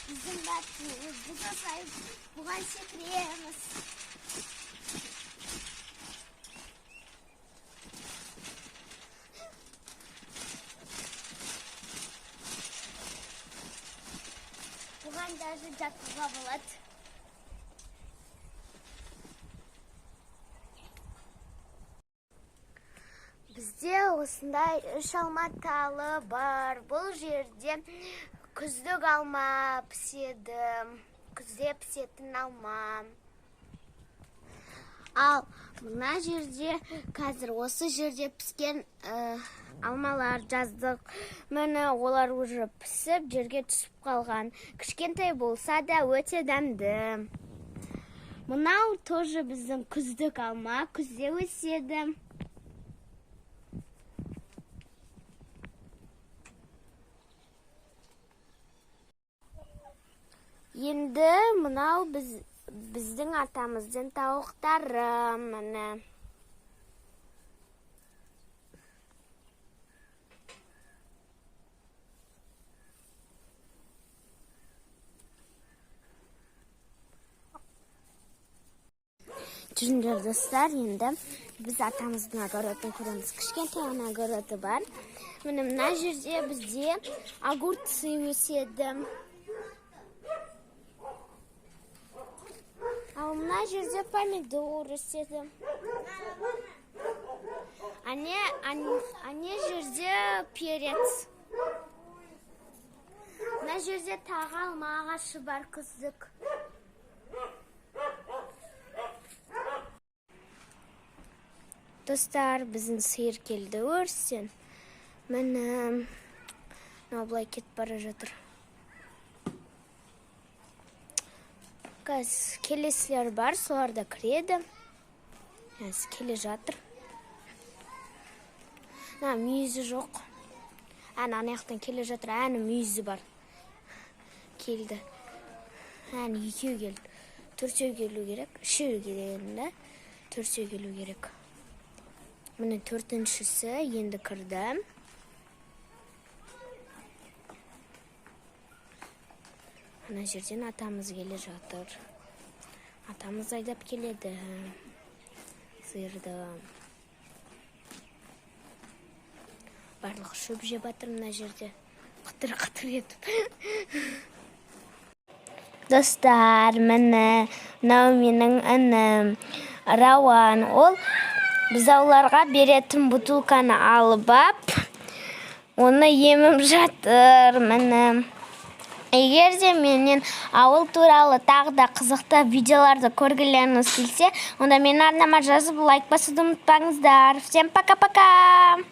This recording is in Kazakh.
Bizim buza sayıp buған секіреміз. Бұған даже жатуға болады. Бізде осындай 3 алма талы бар. Бұл жерде күздік алма піседі, күзде пісетін алма. Ал мына жерде қазір осы жерде піскен алмалар жаздық. Міне олар уже пісіп, жерге түсіп қалған. Кішкентай болса да өте дәмді. Мынау тоже біздің күздік алма, күзде өседі. Енді мынау біздің атамыздың тауықтары, міне. Жүріңдер достар, енді біз атамыздың огородын көреміз. Кішкентай огороды бар. Міне мына жерде бізде огурцы өседі. Ал мына жерде помидор өседі. Ане жерде перец. Мына жерде тағы алма ағашы бар күздік. Достар, біздің сиыр келді өрсен. Міне былай кетіп бара жатыр. Келесілер бар, соларда кіреді. Келе жатыр. Мүйізі жоқ. Анаяқтан келе жатыр, мүйізі бар. Келді. Екеу келді. Төртеу келу керек. Үшеу келгенде төртеу келу керек. Міне төртіншісі енді кірді. Мына жерден атамыз келе жатыр. Атамыз айдап келеді сиырды. Барлық шөп жеп жатыр мына жерде. Қытыр-қытыр етіп. Достар, міне мынау менің інім Рауан. Ол бұзауларға беретін бутылканы алып ап, оны еміп жатыр. Міне. Егер де менен ауыл туралы тағы да қызықты видеоларды көргілеріңіз келсе, онда менің арнама жазып лайк басуды ұмытпаңыздар. Всем пока-пока!